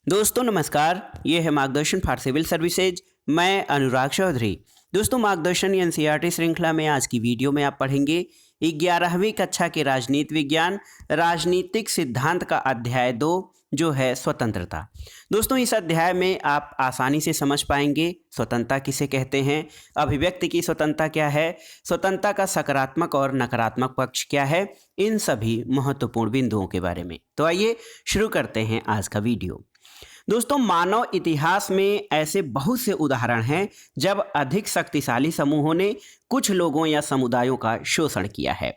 दोस्तों नमस्कार, ये है मार्गदर्शन फॉर सिविल सर्विसेज। मैं अनुराग चौधरी। दोस्तों मार्गदर्शन एनसीईआरटी श्रृंखला में आज की वीडियो में आप पढ़ेंगे 11वीं कक्षा के राजनीति विज्ञान राजनीतिक सिद्धांत का अध्याय 2 जो है स्वतंत्रता। दोस्तों इस अध्याय में आप आसानी से समझ पाएंगे स्वतंत्रता किसे कहते हैं, अभिव्यक्ति की स्वतंत्रता क्या है, स्वतंत्रता का सकारात्मक और नकारात्मक पक्ष क्या है, इन सभी महत्वपूर्ण बिंदुओं के बारे में। तो आइए शुरू करते हैं आज का वीडियो। दोस्तों मानव इतिहास में ऐसे बहुत से उदाहरण हैं जब अधिक शक्तिशाली समूहों ने कुछ लोगों या समुदायों का शोषण किया है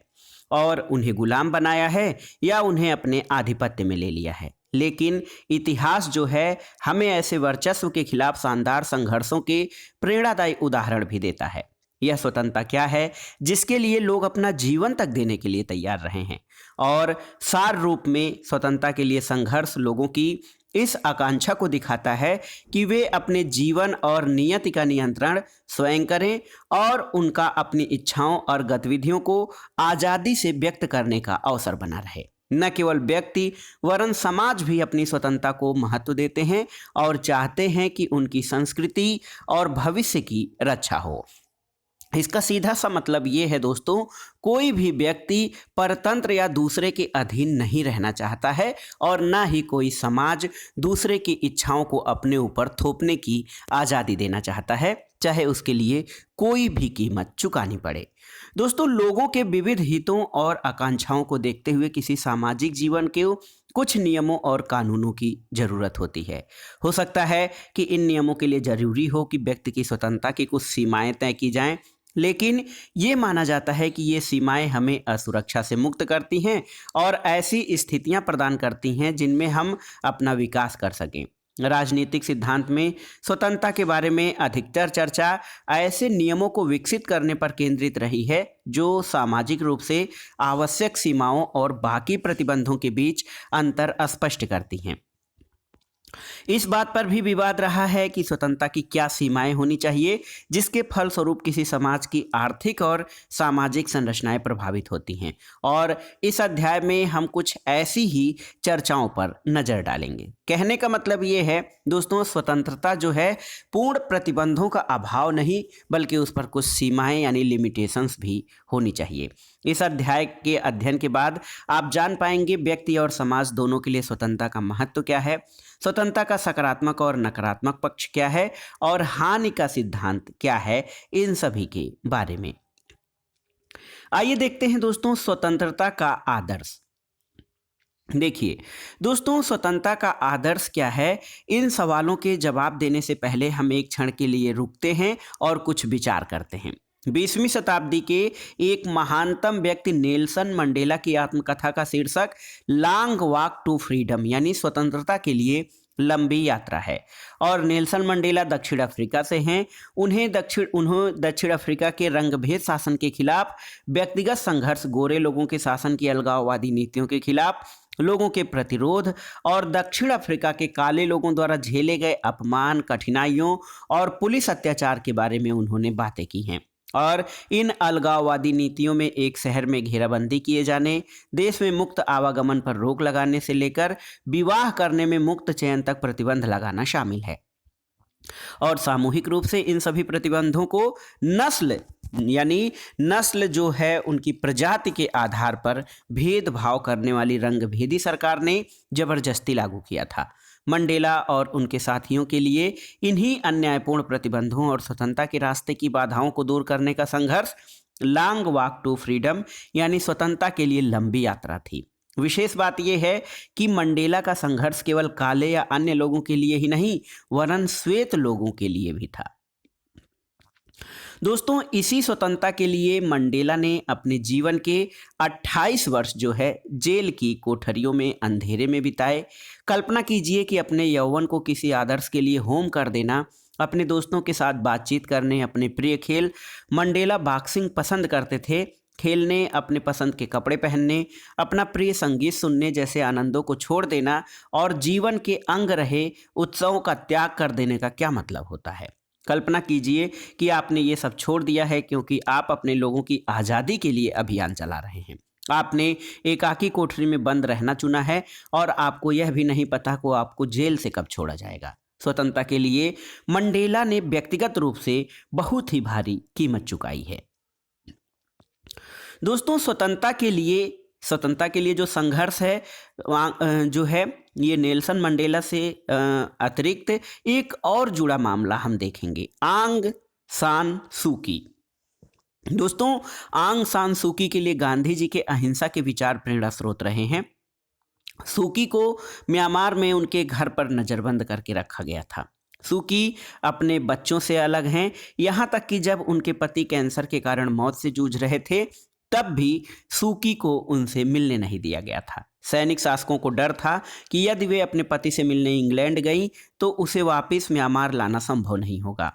और उन्हें गुलाम बनाया है या उन्हें अपने आधिपत्य में ले लिया है। लेकिन इतिहास जो है हमें ऐसे वर्चस्व के खिलाफ शानदार संघर्षों के प्रेरणादायी उदाहरण भी देता है। यह स्वतंत्रता क्या है जिसके लिए लोग अपना जीवन तक देने के लिए तैयार रहे हैं, और सार रूप में स्वतंत्रता के लिए संघर्ष लोगों की इस आकांक्षा को दिखाता है कि वे अपने जीवन और नियति का नियंत्रण स्वयं करें और उनका अपनी इच्छाओं और गतिविधियों को आज़ादी से व्यक्त करने का अवसर बना रहे। न केवल व्यक्ति वरन समाज भी अपनी स्वतंत्रता को महत्व देते हैं और चाहते हैं कि उनकी संस्कृति और भविष्य की रक्षा हो। इसका सीधा सा मतलब ये है दोस्तों, कोई भी व्यक्ति परतंत्र या दूसरे के अधीन नहीं रहना चाहता है और ना ही कोई समाज दूसरे की इच्छाओं को अपने ऊपर थोपने की आज़ादी देना चाहता है, चाहे उसके लिए कोई भी कीमत चुकानी पड़े। दोस्तों लोगों के विविध हितों और आकांक्षाओं को देखते हुए किसी सामाजिक जीवन के कुछ नियमों और कानूनों की ज़रूरत होती है। हो सकता है कि इन नियमों के लिए ज़रूरी हो कि व्यक्ति की स्वतंत्रता की कुछ सीमाएं तय की जाएं, लेकिन ये माना जाता है कि ये सीमाएं हमें असुरक्षा से मुक्त करती हैं और ऐसी स्थितियां प्रदान करती हैं जिनमें हम अपना विकास कर सकें। राजनीतिक सिद्धांत में स्वतंत्रता के बारे में अधिकतर चर्चा ऐसे नियमों को विकसित करने पर केंद्रित रही है जो सामाजिक रूप से आवश्यक सीमाओं और बाकी प्रतिबंधों के बीच अंतर स्पष्ट करती हैं। इस बात पर भी विवाद रहा है कि स्वतंत्रता की क्या सीमाएं होनी चाहिए जिसके फलस्वरूप किसी समाज की आर्थिक और सामाजिक संरचनाएं प्रभावित होती हैं, और इस अध्याय में हम कुछ ऐसी ही चर्चाओं पर नजर डालेंगे। कहने का मतलब ये है दोस्तों, स्वतंत्रता जो है पूर्ण प्रतिबंधों का अभाव नहीं बल्कि उस पर कुछ सीमाएं यानी लिमिटेशंस भी होनी चाहिए। इस अध्याय के अध्ययन के बाद आप जान पाएंगे व्यक्ति और समाज दोनों के लिए स्वतंत्रता का महत्व क्या है, स्वतंत्रता का सकारात्मक और नकारात्मक पक्ष क्या है और हानि का सिद्धांत क्या है, इन सभी के बारे में। आइए देखते हैं दोस्तों स्वतंत्रता का आदर्श। देखिए दोस्तों, स्वतंत्रता का आदर्श क्या है, इन सवालों के जवाब देने से पहले हम एक क्षण के लिए रुकते हैं और कुछ विचार करते हैं। 20वीं शताब्दी के एक महानतम व्यक्ति नेल्सन मंडेला की आत्मकथा का शीर्षक लॉन्ग वॉक टू फ्रीडम यानी स्वतंत्रता के लिए लंबी यात्रा है, और नेल्सन मंडेला दक्षिण अफ्रीका से हैं। उन्हें दक्षिण अफ्रीका के रंगभेद शासन के खिलाफ व्यक्तिगत संघर्ष, गोरे लोगों के शासन की अलगाववादी नीतियों के खिलाफ लोगों के प्रतिरोध और दक्षिण अफ्रीका के काले लोगों द्वारा झेले गए अपमान, कठिनाइयों और पुलिस अत्याचार के बारे में उन्होंने बातें की हैं। और इन अलगाववादी नीतियों में एक शहर में घेराबंदी किए जाने, देश में मुक्त आवागमन पर रोक लगाने से लेकर विवाह करने में मुक्त चयन तक प्रतिबंध लगाना शामिल है। और सामूहिक रूप से इन सभी प्रतिबंधों को नस्ल जो है उनकी प्रजाति के आधार पर भेदभाव करने वाली रंगभेदी सरकार ने जबरदस्ती लागू किया था। मंडेला और उनके साथियों के लिए इन्हीं अन्यायपूर्ण प्रतिबंधों और स्वतंत्रता के रास्ते की बाधाओं को दूर करने का संघर्ष लॉन्ग वॉक टू फ्रीडम यानी स्वतंत्रता के लिए लंबी यात्रा थी। विशेष बात यह है कि मंडेला का संघर्ष केवल काले या अन्य लोगों के लिए ही नहीं वरन श्वेत लोगों के लिए भी था। दोस्तों इसी स्वतंत्रता के लिए मंडेला ने अपने जीवन के 28 वर्ष जो है जेल की कोठरियों में अंधेरे में बिताए। कल्पना कीजिए कि अपने यौवन को किसी आदर्श के लिए होम कर देना, अपने दोस्तों के साथ बातचीत करने, अपने प्रिय खेल, मंडेला बॉक्सिंग पसंद करते थे, खेलने, अपने पसंद के कपड़े पहनने, अपना प्रिय संगीत सुनने जैसे आनंदों को छोड़ देना और जीवन के अंग रहे उत्सवों का त्याग कर देने का क्या मतलब होता है। कल्पना कीजिए कि आपने ये सब छोड़ दिया है क्योंकि आप अपने लोगों की आज़ादी के लिए अभियान चला रहे हैं। आपने एकाकी कोठरी में बंद रहना चुना है और आपको यह भी नहीं पता कि आपको जेल से कब छोड़ा जाएगा। स्वतंत्रता के लिए मंडेला ने व्यक्तिगत रूप से बहुत ही भारी कीमत चुकाई है। दोस्तों, स्वतंत्रता के लिए जो संघर्ष है जो है ये नेल्सन मंडेला से अतिरिक्त एक और जुड़ा मामला हम देखेंगे, आंग सान सूकी। दोस्तों, आंग सान सूकी के लिए गांधी जी के अहिंसा के विचार प्रेरणा स्रोत रहे हैं। सूकी को म्यांमार में उनके घर पर नज़रबंद करके रखा गया था। सूकी अपने बच्चों से अलग हैं, यहाँ तक कि जब उनके पति कैंसर के कारण मौत से जूझ रहे थे तब भी सूकी को उनसे मिलने नहीं दिया गया था। सैनिक शासकों को डर था कि यदि वे अपने पति से मिलने इंग्लैंड गई तो उसे वापस म्यांमार लाना संभव नहीं होगा।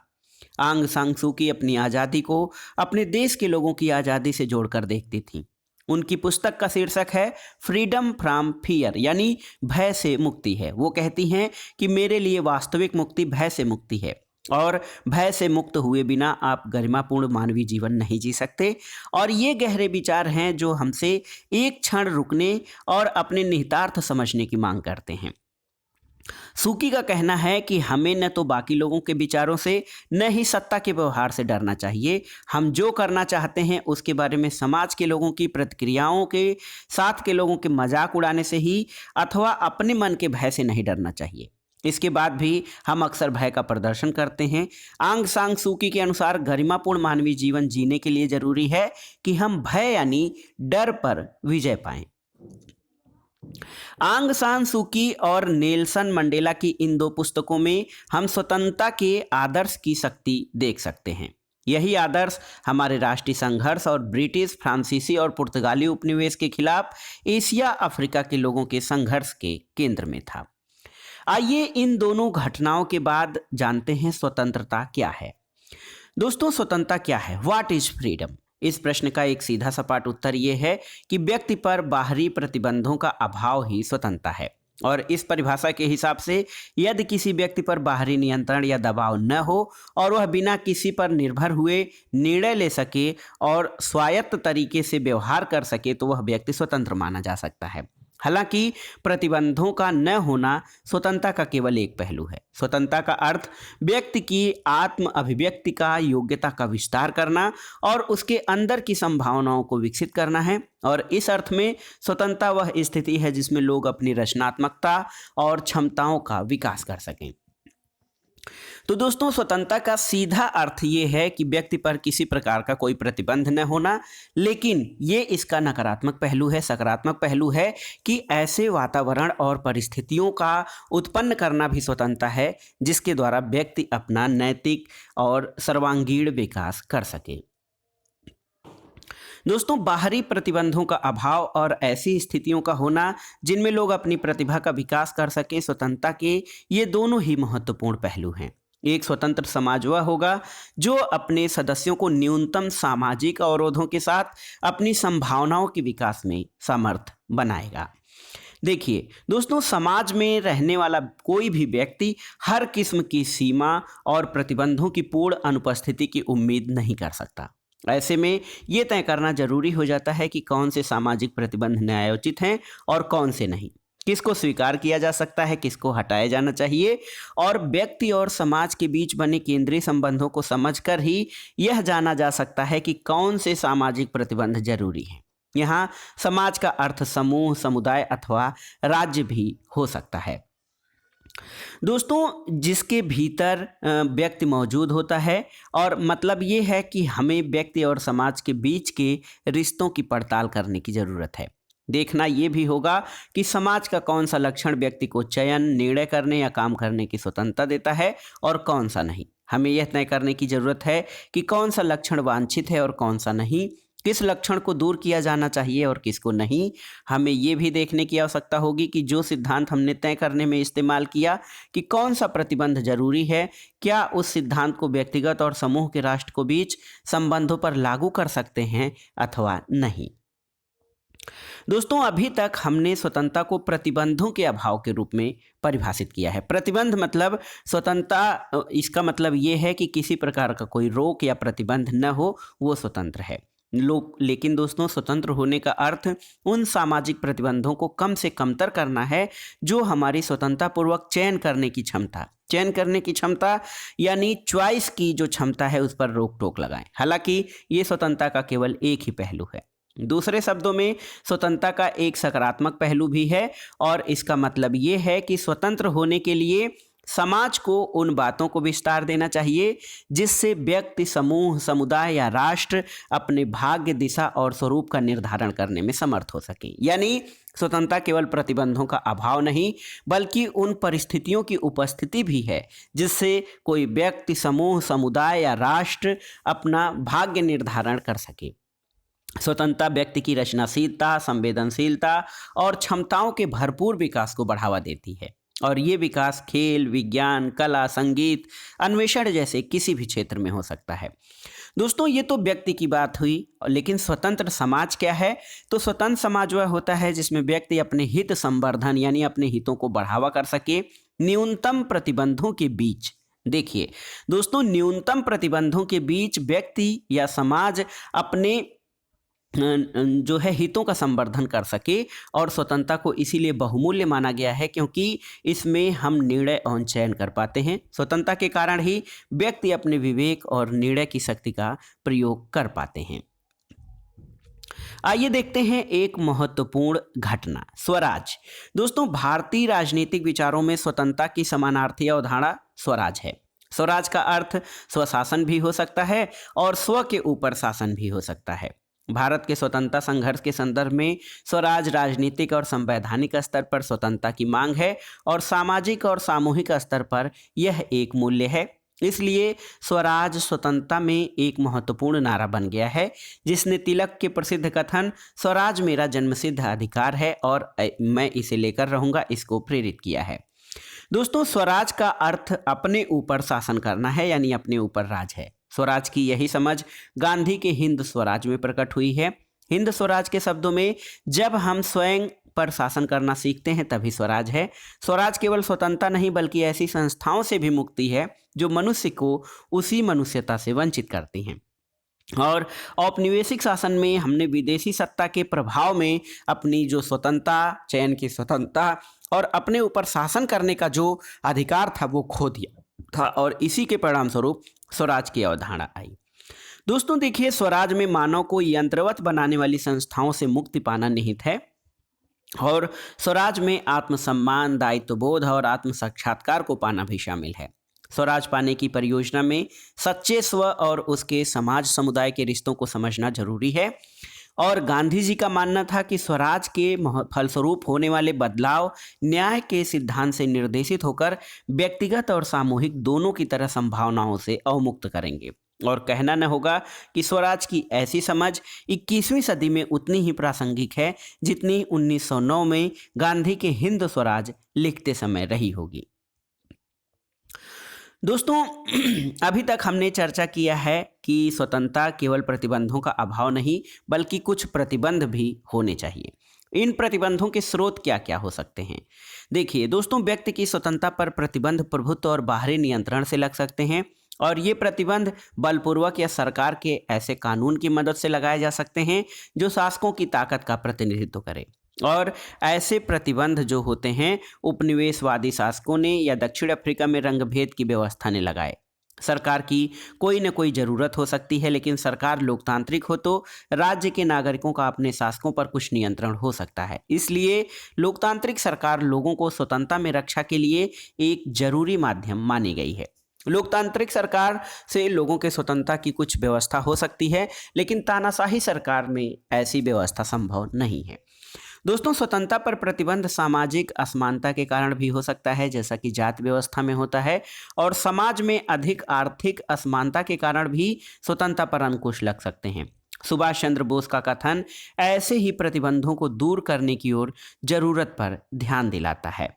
आंग सान सूकी अपनी आज़ादी को अपने देश के लोगों की आज़ादी से जोड़कर देखती थीं। उनकी पुस्तक का शीर्षक है फ्रीडम फ्रॉम फियर, यानी भय से मुक्ति है। वो कहती हैं कि मेरे लिए वास्तविक मुक्ति भय से मुक्ति है और भय से मुक्त हुए बिना आप गरिमापूर्ण मानवीय जीवन नहीं जी सकते। और ये गहरे विचार हैं जो हमसे एक क्षण रुकने और अपने निहितार्थ समझने की मांग करते हैं। सूकी का कहना है कि हमें न तो बाकी लोगों के विचारों से न ही सत्ता के व्यवहार से डरना चाहिए। हम जो करना चाहते हैं उसके बारे में समाज के लोगों की प्रतिक्रियाओं के साथ के लोगों के मजाक उड़ाने से ही अथवा अपने मन के भय से नहीं डरना चाहिए। इसके बाद भी हम अक्सर भय का प्रदर्शन करते हैं। आंग सान सूकी के अनुसार गरिमापूर्ण मानवीय जीवन जीने के लिए जरूरी है कि हम भय यानी डर पर विजय पाएं। आंग सान सूकी और नेल्सन मंडेला की इन दो पुस्तकों में हम स्वतंत्रता के आदर्श की शक्ति देख सकते हैं। यही आदर्श हमारे राष्ट्रीय संघर्ष और ब्रिटिश, फ्रांसीसी और पुर्तगाली उपनिवेश के खिलाफ एशिया अफ्रीका के लोगों के संघर्ष के केंद्र में था। आइए इन दोनों घटनाओं के बाद जानते हैं स्वतंत्रता क्या है। दोस्तों, स्वतंत्रता क्या है? What is freedom? इस प्रश्न का एक सीधा सपाट उत्तर ये है कि व्यक्ति पर बाहरी प्रतिबंधों का अभाव ही स्वतंत्रता है। और इस परिभाषा के हिसाब से यदि किसी व्यक्ति पर बाहरी नियंत्रण या दबाव न हो और वह बिना किसी पर निर्भर हुए निर्णय ले सके और स्वायत्त तरीके से व्यवहार कर सके तो वह व्यक्ति स्वतंत्र माना जा सकता है। हालांकि प्रतिबंधों का न होना स्वतंत्रता का केवल एक पहलू है। स्वतंत्रता का अर्थ व्यक्ति की आत्म अभिव्यक्ति का, योग्यता का विस्तार करना और उसके अंदर की संभावनाओं को विकसित करना है। और इस अर्थ में स्वतंत्रता वह स्थिति है जिसमें लोग अपनी रचनात्मकता और क्षमताओं का विकास कर सकें। तो दोस्तों, स्वतंत्रता का सीधा अर्थ ये है कि व्यक्ति पर किसी प्रकार का कोई प्रतिबंध न होना, लेकिन ये इसका नकारात्मक पहलू है। सकारात्मक पहलू है कि ऐसे वातावरण और परिस्थितियों का उत्पन्न करना भी स्वतंत्रता है जिसके द्वारा व्यक्ति अपना नैतिक और सर्वांगीण विकास कर सके। दोस्तों, बाहरी प्रतिबंधों का अभाव और ऐसी स्थितियों का होना जिनमें लोग अपनी प्रतिभा का विकास कर सकें, स्वतंत्रता के ये दोनों ही महत्वपूर्ण पहलू हैं। एक स्वतंत्र समाज वह होगा जो अपने सदस्यों को न्यूनतम सामाजिक अवरोधों के साथ अपनी संभावनाओं के विकास में समर्थ बनाएगा। देखिए दोस्तों, समाज में रहने वाला कोई भी व्यक्ति हर किस्म की सीमा और प्रतिबंधों की पूर्ण अनुपस्थिति की उम्मीद नहीं कर सकता। ऐसे में ये तय करना जरूरी हो जाता है कि कौन से सामाजिक प्रतिबंध न्यायोचित हैं और कौन से नहीं, किसको स्वीकार किया जा सकता है, किसको हटाया जाना चाहिए। और व्यक्ति और समाज के बीच बने केंद्रीय संबंधों को समझकर ही यह जाना जा सकता है कि कौन से सामाजिक प्रतिबंध जरूरी हैं। यहाँ समाज का अर्थ समूह, समुदाय अथवा राज्य भी हो सकता है। दोस्तों, जिसके भीतर व्यक्ति मौजूद होता है, और मतलब ये है कि हमें व्यक्ति और समाज के बीच के रिश्तों की पड़ताल करने की ज़रूरत है। देखना ये भी होगा कि समाज का कौन सा लक्षण व्यक्ति को चयन, निर्णय करने या काम करने की स्वतंत्रता देता है और कौन सा नहीं। हमें यह तय करने की ज़रूरत है कि कौन सा लक्षण वांछित है और कौन सा नहीं, किस लक्षण को दूर किया जाना चाहिए और किसको नहीं। हमें ये भी देखने की आवश्यकता होगी कि जो सिद्धांत हमने तय करने में इस्तेमाल किया कि कौन सा प्रतिबंध जरूरी है, क्या उस सिद्धांत को व्यक्तिगत और समूह के राष्ट्र को बीच संबंधों पर लागू कर सकते हैं अथवा नहीं। दोस्तों, अभी तक हमने स्वतंत्रता को प्रतिबंधों के अभाव के रूप में परिभाषित किया है। प्रतिबंध मतलब स्वतंत्रता, इसका मतलब ये है कि किसी प्रकार का कोई रोक या प्रतिबंध न हो, वो स्वतंत्र है। लोग लेकिन दोस्तों स्वतंत्र होने का अर्थ उन सामाजिक प्रतिबंधों को कम से कमतर करना है जो हमारी स्वतंत्रता पूर्वक चयन करने की क्षमता यानी चॉइस की जो क्षमता है उस पर रोक टोक लगाएं। हालांकि ये स्वतंत्रता का केवल एक ही पहलू है। दूसरे शब्दों में स्वतंत्रता का एक सकारात्मक पहलू भी है और इसका मतलब ये है कि स्वतंत्र होने के लिए समाज को उन बातों को विस्तार देना चाहिए जिससे व्यक्ति, समूह, समुदाय या राष्ट्र अपने भाग्य, दिशा और स्वरूप का निर्धारण करने में समर्थ हो सके। यानी स्वतंत्रता केवल प्रतिबंधों का अभाव नहीं बल्कि उन परिस्थितियों की उपस्थिति भी है जिससे कोई व्यक्ति, समूह, समुदाय या राष्ट्र अपना भाग्य निर्धारण कर सके। स्वतंत्रता व्यक्ति की रचनाशीलता, संवेदनशीलता और क्षमताओं के भरपूर विकास को बढ़ावा देती है और ये विकास खेल, विज्ञान, कला, संगीत, अन्वेषण जैसे किसी भी क्षेत्र में हो सकता है। दोस्तों ये तो व्यक्ति की बात हुई, लेकिन स्वतंत्र समाज क्या है? तो स्वतंत्र समाज वह होता है जिसमें व्यक्ति अपने हित संवर्धन यानी अपने हितों को बढ़ावा कर सके न्यूनतम प्रतिबंधों के बीच। देखिए दोस्तों, न्यूनतम प्रतिबंधों के बीच व्यक्ति या समाज अपने जो है हितों का संवर्धन कर सके और स्वतंत्रता को इसीलिए बहुमूल्य माना गया है क्योंकि इसमें हम निर्णय और चयन कर पाते हैं। स्वतंत्रता के कारण ही व्यक्ति अपने विवेक और निर्णय की शक्ति का प्रयोग कर पाते हैं। आइए देखते हैं एक महत्वपूर्ण घटना, स्वराज। दोस्तों भारतीय राजनीतिक विचारों में स्वतंत्रता की समानार्थी अवधारणा स्वराज है। स्वराज का अर्थ स्वशासन भी हो सकता है और स्व के ऊपर शासन भी हो सकता है। भारत के स्वतंत्रता संघर्ष के संदर्भ में स्वराज राजनीतिक और संवैधानिक स्तर पर स्वतंत्रता की मांग है और सामाजिक और सामूहिक स्तर पर यह एक मूल्य है। इसलिए स्वराज स्वतंत्रता में एक महत्वपूर्ण नारा बन गया है जिसने तिलक के प्रसिद्ध कथन स्वराज मेरा जन्मसिद्ध अधिकार है और मैं इसे लेकर रहूंगा इसको प्रेरित किया है। दोस्तों स्वराज का अर्थ अपने ऊपर शासन करना है यानी अपने ऊपर राज है। स्वराज की यही समझ गांधी के हिंद स्वराज में प्रकट हुई है। हिंद स्वराज के शब्दों में जब हम स्वयं पर शासन करना सीखते हैं तभी स्वराज है। स्वराज केवल स्वतंत्रता नहीं बल्कि ऐसी संस्थाओं से भी मुक्ति है जो मनुष्य को उसी मनुष्यता से वंचित करती हैं। और औपनिवेशिक शासन में हमने विदेशी सत्ता के प्रभाव में अपनी जो स्वतंत्रता, चयन की स्वतंत्रता और अपने ऊपर शासन करने का जो अधिकार था वो खो दिया था और इसी के परिणाम स्वरूप स्वराज की अवधारणा आई। दोस्तों देखिए, स्वराज में मानव को यंत्रवत बनाने वाली संस्थाओं से मुक्ति पाना निहित है और स्वराज में आत्मसम्मान, दायित्वबोध और आत्म साक्षात्कार को पाना भी शामिल है। स्वराज पाने की परियोजना में सच्चे स्व और उसके समाज समुदाय के रिश्तों को समझना जरूरी है और गांधी जी का मानना था कि स्वराज के फलस्वरूप होने वाले बदलाव न्याय के सिद्धांत से निर्देशित होकर व्यक्तिगत और सामूहिक दोनों की तरह संभावनाओं से अवमुक्त करेंगे। और कहना न होगा कि स्वराज की ऐसी समझ 21वीं सदी में उतनी ही प्रासंगिक है जितनी 1909 में गांधी के हिंद स्वराज लिखते समय रही होगी। दोस्तों अभी तक हमने चर्चा किया है कि स्वतंत्रता केवल प्रतिबंधों का अभाव नहीं बल्कि कुछ प्रतिबंध भी होने चाहिए। इन प्रतिबंधों के स्रोत क्या क्या हो सकते हैं? देखिए दोस्तों, व्यक्ति की स्वतंत्रता पर प्रतिबंध प्रभुत्व और बाहरी नियंत्रण से लग सकते हैं और ये प्रतिबंध बलपूर्वक या सरकार के ऐसे कानून की मदद से लगाए जा सकते हैं जो शासकों की ताकत का प्रतिनिधित्व करे। और ऐसे प्रतिबंध जो होते हैं उपनिवेशवादी शासकों ने या दक्षिण अफ्रीका में रंगभेद की व्यवस्था ने लगाए। सरकार की कोई न कोई ज़रूरत हो सकती है, लेकिन सरकार लोकतांत्रिक हो तो राज्य के नागरिकों का अपने शासकों पर कुछ नियंत्रण हो सकता है। इसलिए लोकतांत्रिक सरकार लोगों को स्वतंत्रता में रक्षा के लिए एक जरूरी माध्यम मानी गई है। लोकतांत्रिक सरकार से लोगों के स्वतंत्रता की कुछ व्यवस्था हो सकती है, लेकिन तानाशाही सरकार में ऐसी व्यवस्था संभव नहीं है। दोस्तों स्वतंत्रता पर प्रतिबंध सामाजिक असमानता के कारण भी हो सकता है, जैसा कि जाति व्यवस्था में होता है, और समाज में अधिक आर्थिक असमानता के कारण भी स्वतंत्रता पर अंकुश लग सकते हैं। सुभाष चंद्र बोस का कथन ऐसे ही प्रतिबंधों को दूर करने की ओर जरूरत पर ध्यान दिलाता है।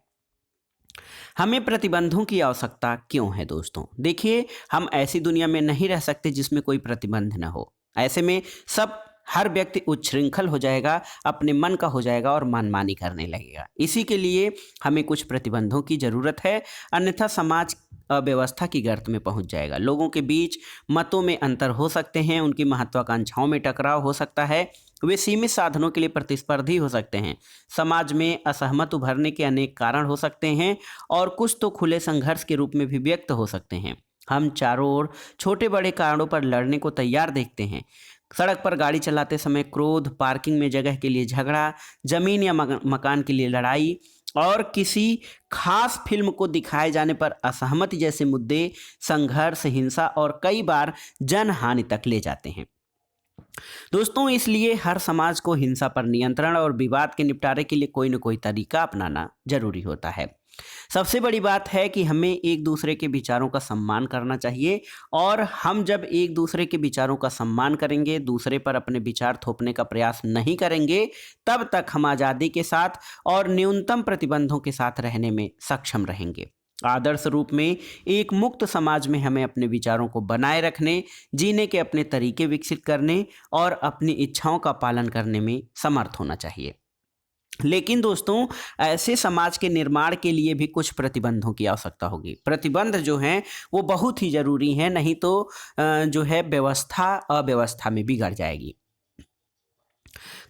हमें प्रतिबंधों की आवश्यकता क्यों है दोस्तों? देखिए, हम ऐसी दुनिया में नहीं रह सकते जिसमें कोई प्रतिबंध न हो। ऐसे में हर व्यक्ति उच्छृंखल हो जाएगा, अपने मन का हो जाएगा और मनमानी करने लगेगा। इसी के लिए हमें कुछ प्रतिबंधों की जरूरत है, अन्यथा समाज अव्यवस्था की गर्त में पहुंच जाएगा। लोगों के बीच मतों में अंतर हो सकते हैं, उनकी महत्वाकांक्षाओं में टकराव हो सकता है, वे सीमित साधनों के लिए प्रतिस्पर्धी हो सकते हैं, समाज में असहमत उभरने के अनेक कारण हो सकते हैं और कुछ तो खुले संघर्ष के रूप में भी व्यक्त हो सकते हैं। हम चारों ओर छोटे बड़े कारणों पर लड़ने को तैयार देखते हैं। सड़क पर गाड़ी चलाते समय क्रोध, पार्किंग में जगह के लिए झगड़ा, जमीन या मकान के लिए लड़ाई और किसी खास फिल्म को दिखाए जाने पर असहमति जैसे मुद्दे संघर्ष, हिंसा और कई बार जनहानि तक ले जाते हैं। दोस्तों, इसलिए हर समाज को हिंसा पर नियंत्रण और विवाद के निपटारे के लिए कोई न कोई तरीका अपनाना जरूरी होता है। सबसे बड़ी बात है कि हमें एक दूसरे के विचारों का सम्मान करना चाहिए और हम जब एक दूसरे के विचारों का सम्मान करेंगे, दूसरे पर अपने विचार थोपने का प्रयास नहीं करेंगे, तब तक हम आज़ादी के साथ और न्यूनतम प्रतिबंधों के साथ रहने में सक्षम रहेंगे। आदर्श रूप में एक मुक्त समाज में हमें अपने विचारों को बनाए रखने, जीने के अपने तरीके विकसित करने और अपनी इच्छाओं का पालन करने में समर्थ होना चाहिए। लेकिन दोस्तों, ऐसे समाज के निर्माण के लिए भी कुछ प्रतिबंधों की आवश्यकता होगी। प्रतिबंध जो हैं वो बहुत ही ज़रूरी हैं, नहीं तो जो है व्यवस्था अव्यवस्था में बिगड़ जाएगी।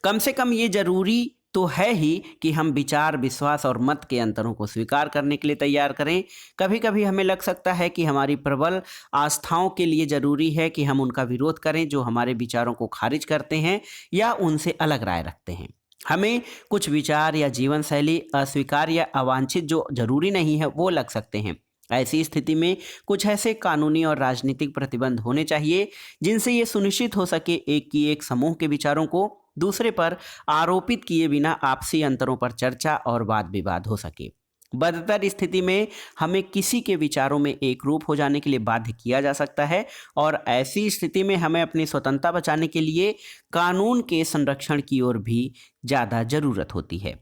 कम से कम ये ज़रूरी तो है ही कि हम विचार, विश्वास और मत के अंतरों को स्वीकार करने के लिए तैयार करें। कभी कभी हमें लग सकता है कि हमारी प्रबल आस्थाओं के लिए ज़रूरी है कि हम उनका विरोध करें जो हमारे विचारों को खारिज करते हैं या उनसे अलग राय रखते हैं। हमें कुछ विचार या जीवन शैली अस्वीकार या अवांछित जो जरूरी नहीं है वो लग सकते हैं। ऐसी स्थिति में कुछ ऐसे कानूनी और राजनीतिक प्रतिबंध होने चाहिए जिनसे ये सुनिश्चित हो सके एक समूह के विचारों को दूसरे पर आरोपित किए बिना आपसी अंतरों पर चर्चा और वाद विवाद हो सके। बदतर स्थिति में हमें किसी के विचारों में एक रूप हो जाने के लिए बाध्य किया जा सकता है और ऐसी स्थिति में हमें अपनी स्वतंत्रता बचाने के लिए कानून के संरक्षण की ओर भी ज़्यादा ज़रूरत होती है।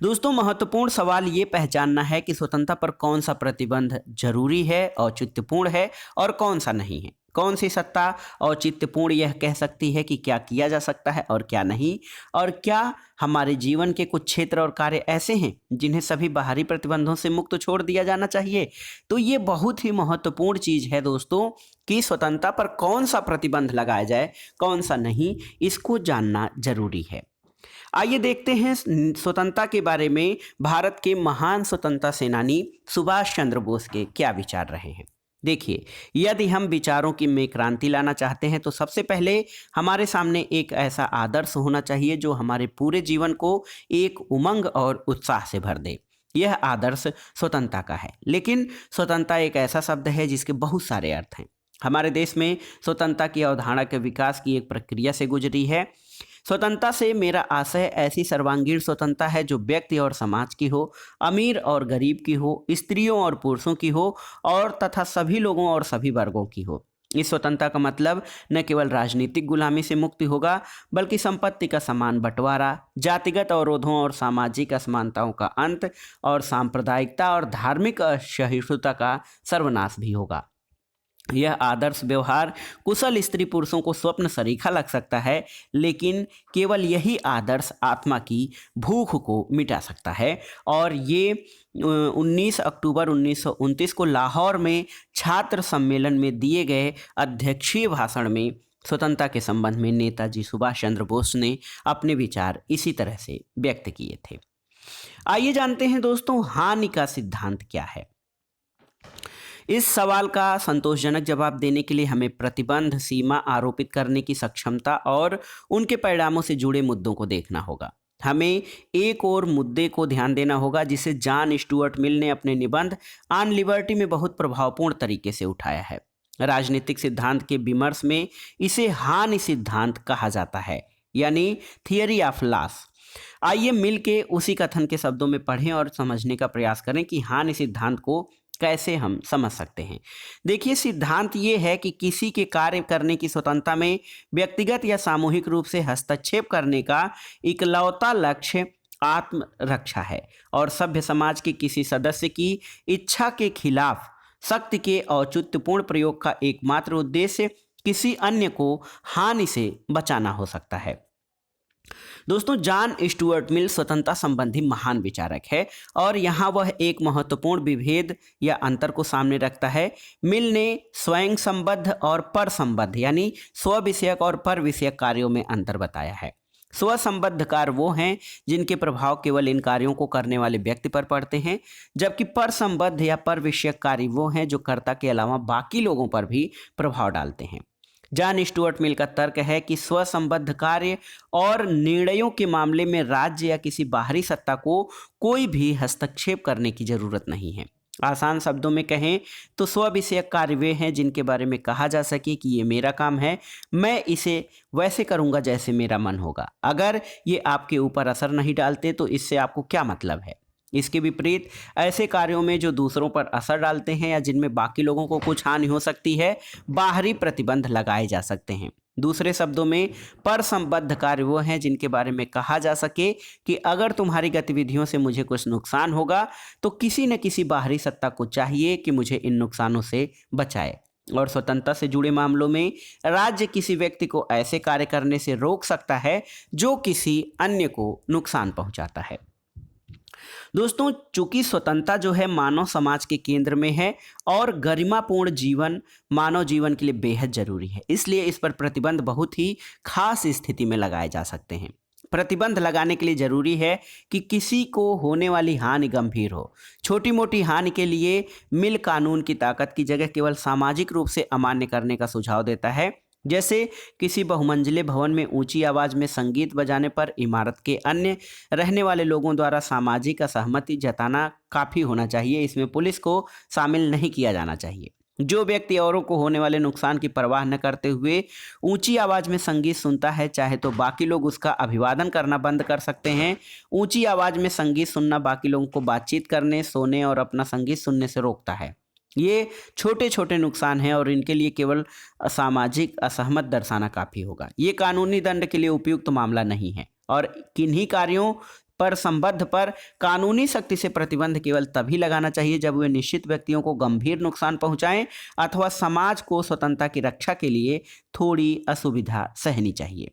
दोस्तों, महत्वपूर्ण सवाल ये पहचानना है कि स्वतंत्रता पर कौन सा प्रतिबंध जरूरी है, औचित्यपूर्ण है और कौन सा नहीं है। कौन सी सत्ता औचित्यपूर्ण यह कह सकती है कि क्या किया जा सकता है और क्या नहीं, और क्या हमारे जीवन के कुछ क्षेत्र और कार्य ऐसे हैं जिन्हें सभी बाहरी प्रतिबंधों से मुक्त छोड़ दिया जाना चाहिए। तो ये बहुत ही महत्वपूर्ण चीज़ है दोस्तों कि स्वतंत्रता पर कौन सा प्रतिबंध लगाया जाए, कौन सा नहीं, इसको जानना जरूरी है। आइए देखते हैं स्वतंत्रता के बारे में भारत के महान स्वतंत्रता सेनानी सुभाष चंद्र बोस के क्या विचार रहे हैं। देखिए, यदि हम विचारों की में क्रांति लाना चाहते हैं तो सबसे पहले हमारे सामने एक ऐसा आदर्श होना चाहिए जो हमारे पूरे जीवन को एक उमंग और उत्साह से भर दे। यह आदर्श स्वतंत्रता का है, लेकिन स्वतंत्रता एक ऐसा शब्द है जिसके बहुत सारे अर्थ हैं। हमारे देश में स्वतंत्रता की अवधारणा के विकास की एक प्रक्रिया से गुजरी है। स्वतंत्रता से मेरा आशय ऐसी सर्वांगीण स्वतंत्रता है जो व्यक्ति और समाज की हो, अमीर और गरीब की हो, स्त्रियों और पुरुषों की हो और तथा सभी लोगों और सभी वर्गों की हो। इस स्वतंत्रता का मतलब न केवल राजनीतिक गुलामी से मुक्ति होगा, बल्कि संपत्ति का समान बंटवारा, जातिगत अवरोधों और सामाजिक असमानताओं का अंत और सांप्रदायिकता और धार्मिक असहिष्णुता का सर्वनाश भी होगा। यह आदर्श व्यवहार कुशल स्त्री पुरुषों को स्वप्न सरीखा लग सकता है, लेकिन केवल यही आदर्श आत्मा की भूख को मिटा सकता है। और ये 19 अक्टूबर 1929 को लाहौर में छात्र सम्मेलन में दिए गए अध्यक्षीय भाषण में स्वतंत्रता के संबंध में नेताजी सुभाष चंद्र बोस ने अपने विचार इसी तरह से व्यक्त किए थे। आइए जानते हैं दोस्तों, हानि का सिद्धांत क्या है। इस सवाल का संतोषजनक जवाब देने के लिए हमें प्रतिबंध, सीमा आरोपित करने की सक्षमता और उनके परिणामों से जुड़े मुद्दों को देखना होगा। हमें एक और मुद्दे को ध्यान देना होगा जिसे जॉन स्टुअर्ट मिल ने अपने निबंध ऑन लिबर्टी में बहुत प्रभावपूर्ण तरीके से उठाया है। राजनीतिक सिद्धांत के विमर्श में इसे हानि सिद्धांत कहा जाता है, यानी थियरी ऑफ लॉस। आइए मिल के उसी कथन के शब्दों में पढ़ें और समझने का प्रयास करें कि हानि सिद्धांत को कैसे हम समझ सकते हैं। देखिए, सिद्धांत ये है कि किसी के कार्य करने की स्वतंत्रता में व्यक्तिगत या सामूहिक रूप से हस्तक्षेप करने का इकलौता लक्ष्य आत्मरक्षा है और सभ्य समाज के किसी सदस्य की इच्छा के खिलाफ शक्ति के औचित्यपूर्ण प्रयोग का एकमात्र उद्देश्य किसी अन्य को हानि से बचाना हो सकता है। दोस्तों, जॉन स्टुअर्ट मिल स्वतंत्रता संबंधी महान विचारक है और यहाँ वह एक महत्वपूर्ण विभेद या अंतर को सामने रखता है। मिल ने स्वयं संबद्ध और पर संबद्ध यानी स्व विषयक और पर विषयक कार्यों में अंतर बताया है। स्व संबद्ध कार्य वो हैं जिनके प्रभाव केवल इन कार्यों को करने वाले व्यक्ति पर पड़ते हैं, जबकि पर संबद्ध या पर विषयक कार्य वो हैं जो कर्ता के अलावा बाकी लोगों पर भी प्रभाव डालते हैं। जॉन स्टुअर्ट मिल का तर्क है कि स्व संबद्ध कार्य और निर्णयों के मामले में राज्य या किसी बाहरी सत्ता को कोई भी हस्तक्षेप करने की जरूरत नहीं है। आसान शब्दों में कहें तो स्व विषयक कार्य वे हैं जिनके बारे में कहा जा सके कि ये मेरा काम है, मैं इसे वैसे करूंगा जैसे मेरा मन होगा। अगर ये आपके ऊपर असर नहीं डालते तो इससे आपको क्या मतलब है। इसके विपरीत ऐसे कार्यों में जो दूसरों पर असर डालते हैं या जिनमें बाकी लोगों को कुछ हानि हो सकती है, बाहरी प्रतिबंध लगाए जा सकते हैं। दूसरे शब्दों में, पर संबद्ध कार्य वो हैं जिनके बारे में कहा जा सके कि अगर तुम्हारी गतिविधियों से मुझे कुछ नुकसान होगा तो किसी न किसी बाहरी सत्ता को चाहिए कि मुझे इन नुकसानों से बचाए। और स्वतंत्रता से जुड़े मामलों में राज्य किसी व्यक्ति को ऐसे कार्य करने से रोक सकता है जो किसी अन्य को नुकसान पहुंचाता है। दोस्तों, चूंकि स्वतंत्रता जो है मानव समाज के केंद्र में है और गरिमापूर्ण जीवन मानव जीवन के लिए बेहद जरूरी है, इसलिए इस पर प्रतिबंध बहुत ही खास स्थिति में लगाए जा सकते हैं। प्रतिबंध लगाने के लिए जरूरी है कि किसी को होने वाली हानि गंभीर हो। छोटी मोटी हानि के लिए मिल कानून की ताकत की जगह केवल सामाजिक रूप से अमान्य करने का सुझाव देता है। जैसे किसी बहुमंजिले भवन में ऊंची आवाज में संगीत बजाने पर इमारत के अन्य रहने वाले लोगों द्वारा सामाजिक असहमति जताना काफ़ी होना चाहिए, इसमें पुलिस को शामिल नहीं किया जाना चाहिए। जो व्यक्ति औरों को होने वाले नुकसान की परवाह न करते हुए ऊंची आवाज में संगीत सुनता है, चाहे तो बाकी लोग उसका अभिवादन करना बंद कर सकते हैं। ऊंची आवाज में संगीत सुनना बाकी लोगों को बातचीत करने, सोने और अपना संगीत सुनने से रोकता है। ये छोटे छोटे नुकसान हैं और इनके लिए केवल सामाजिक असहमत दर्शाना काफ़ी होगा। ये कानूनी दंड के लिए उपयुक्त मामला नहीं है और किन्हीं कार्यों पर संबद्ध पर कानूनी शक्ति से प्रतिबंध केवल तभी लगाना चाहिए जब वे निश्चित व्यक्तियों को गंभीर नुकसान पहुंचाएं अथवा समाज को स्वतंत्रता की रक्षा के लिए थोड़ी असुविधा सहनी चाहिए।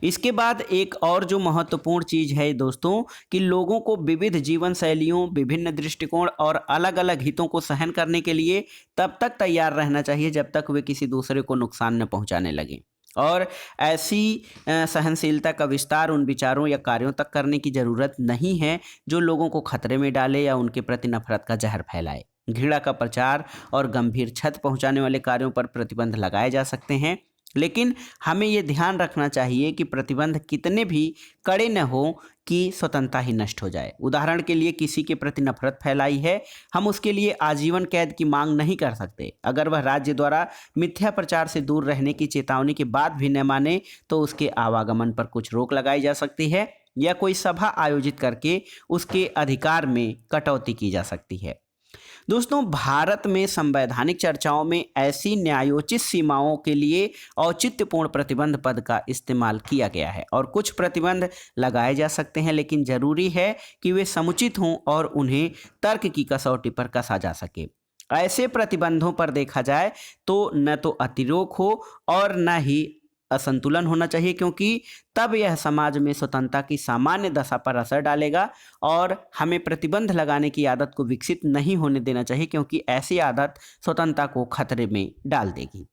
इसके बाद एक और जो महत्वपूर्ण चीज है दोस्तों, कि लोगों को विविध जीवन शैलियों, विभिन्न दृष्टिकोण और अलग अलग हितों को सहन करने के लिए तब तक तैयार रहना चाहिए जब तक वे किसी दूसरे को नुकसान न पहुंचाने लगें। और ऐसी सहनशीलता का विस्तार उन विचारों या कार्यों तक करने की ज़रूरत नहीं है जो लोगों को खतरे में डाले या उनके प्रति नफरत का जहर फैलाए। घृणा का प्रचार और गंभीर क्षति पहुंचाने वाले कार्यों पर प्रतिबंध लगाए जा सकते हैं, लेकिन हमें ये ध्यान रखना चाहिए कि प्रतिबंध कितने भी कड़े न हो कि स्वतंत्रता ही नष्ट हो जाए। उदाहरण के लिए, किसी के प्रति नफरत फैलाई है, हम उसके लिए आजीवन कैद की मांग नहीं कर सकते। अगर वह राज्य द्वारा मिथ्या प्रचार से दूर रहने की चेतावनी के बाद भी न माने तो उसके आवागमन पर कुछ रोक लगाई जा सकती है या कोई सभा आयोजित करके उसके अधिकार में कटौती की जा सकती है। दोस्तों, भारत में संवैधानिक चर्चाओं में ऐसी न्यायोचित सीमाओं के लिए औचित्यपूर्ण प्रतिबंध पद का इस्तेमाल किया गया है और कुछ प्रतिबंध लगाए जा सकते हैं, लेकिन जरूरी है कि वे समुचित हों और उन्हें तर्क की कसौटी पर कसा जा सके। ऐसे प्रतिबंधों पर देखा जाए तो न तो अतिरोक हो और न ही असंतुलन होना चाहिए, क्योंकि तब यह समाज में स्वतंत्रता की सामान्य दशा पर असर डालेगा और हमें प्रतिबंध लगाने की आदत को विकसित नहीं होने देना चाहिए, क्योंकि ऐसी आदत स्वतंत्रता को खतरे में डाल देगी।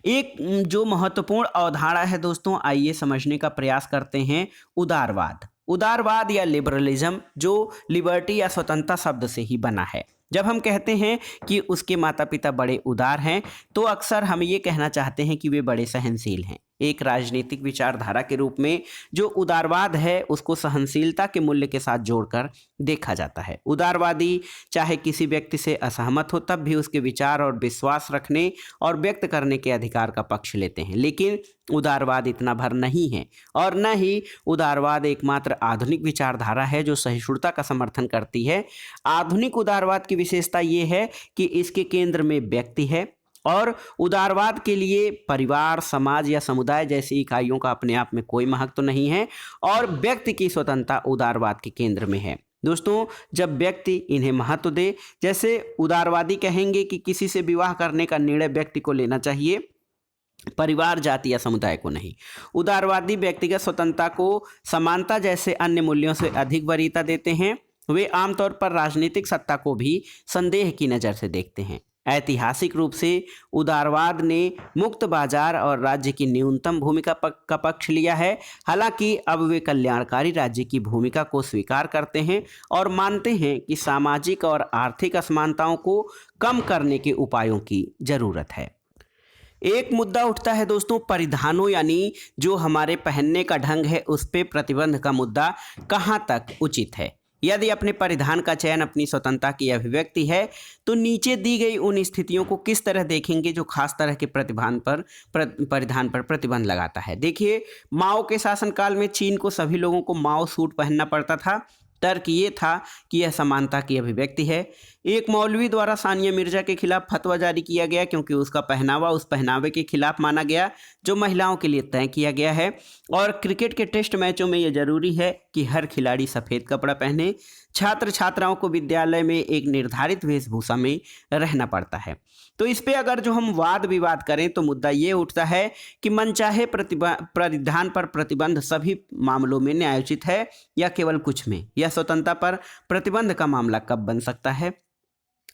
एक जो महत्वपूर्ण अवधारणा है दोस्तों, आइए समझने का प्रयास करते हैं, उदारवाद। उदारवाद या लिबरलिज्म, जो लिबर्टी या स्वतंत्रता शब्द से ही बना है। जब हम कहते हैं कि उसके माता पिता बड़े उदार हैं तो अक्सर हम ये कहना चाहते हैं कि वे बड़े सहनशील हैं। एक राजनीतिक विचारधारा के रूप में जो उदारवाद है उसको सहनशीलता के मूल्य के साथ जोड़कर देखा जाता है। उदारवादी चाहे किसी व्यक्ति से असहमत हो तब भी उसके विचार और विश्वास रखने और व्यक्त करने के अधिकार का पक्ष लेते हैं, लेकिन उदारवाद इतना भर नहीं है और न ही उदारवाद एकमात्र आधुनिक विचारधारा है जो सहिष्णुता का समर्थन करती है। आधुनिक उदारवाद की विशेषता ये है कि इसके केंद्र में व्यक्ति है और उदारवाद के लिए परिवार, समाज या समुदाय जैसी इकाइयों का अपने आप में कोई महत्व नहीं है और व्यक्ति की स्वतंत्रता उदारवाद के केंद्र में है। दोस्तों, जब व्यक्ति इन्हें महत्व दे, जैसे उदारवादी कहेंगे कि किसी से विवाह करने का निर्णय व्यक्ति को लेना चाहिए परिवार, जाति या समुदाय को नहीं। उदारवादी व्यक्तिगत स्वतंत्रता को समानता जैसे अन्य मूल्यों से अधिक वरीयता देते हैं। वे आमतौर पर राजनीतिक सत्ता को भी संदेह की नज़र से देखते हैं। ऐतिहासिक रूप से उदारवाद ने मुक्त बाजार और राज्य की न्यूनतम भूमिका का पक्ष लिया है। हालांकि अब वे कल्याणकारी राज्य की भूमिका को स्वीकार करते हैं और मानते हैं कि सामाजिक और आर्थिक असमानताओं को कम करने के उपायों की जरूरत है। एक मुद्दा उठता है दोस्तों, परिधानों यानी जो हमारे पहनने का ढंग है उस पे प्रतिबंध का मुद्दा कहाँ तक उचित है। यदि अपने परिधान का चयन अपनी स्वतंत्रता की अभिव्यक्ति है तो नीचे दी गई उन स्थितियों को किस तरह देखेंगे जो खास तरह के परिधान पर प्रतिबंध लगाता है। देखिए, माओ के शासनकाल में चीन को सभी लोगों को माओ सूट पहनना पड़ता था। तर्क ये था कि यह समानता की अभिव्यक्ति है। एक मौलवी द्वारा सानिया मिर्जा के खिलाफ फतवा जारी किया गया क्योंकि उसका पहनावा उस पहनावे के खिलाफ माना गया जो महिलाओं के लिए तय किया गया है। और क्रिकेट के टेस्ट मैचों में यह जरूरी है कि हर खिलाड़ी सफ़ेद कपड़ा पहने। छात्र छात्राओं को विद्यालय में एक निर्धारित वेशभूषा में रहना पड़ता है। तो इस पे अगर जो हम वाद विवाद करें तो मुद्दा ये उठता है कि मनचाहे परिधान पर प्रतिबंध सभी मामलों में न्यायोचित है या केवल कुछ में। यह स्वतंत्रता पर प्रतिबंध का मामला कब बन सकता है।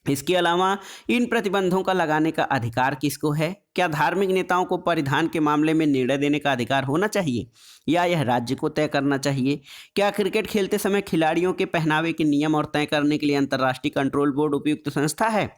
इसके अलावा इन प्रतिबंधों का लगाने का अधिकार किसको है। क्या धार्मिक नेताओं को परिधान के मामले में निर्णय देने का अधिकार होना चाहिए या यह राज्य को तय करना चाहिए। क्या क्रिकेट खेलते समय खिलाड़ियों के पहनावे के नियम और तय करने के लिए अंतर्राष्ट्रीय कंट्रोल बोर्ड उपयुक्त संस्था है।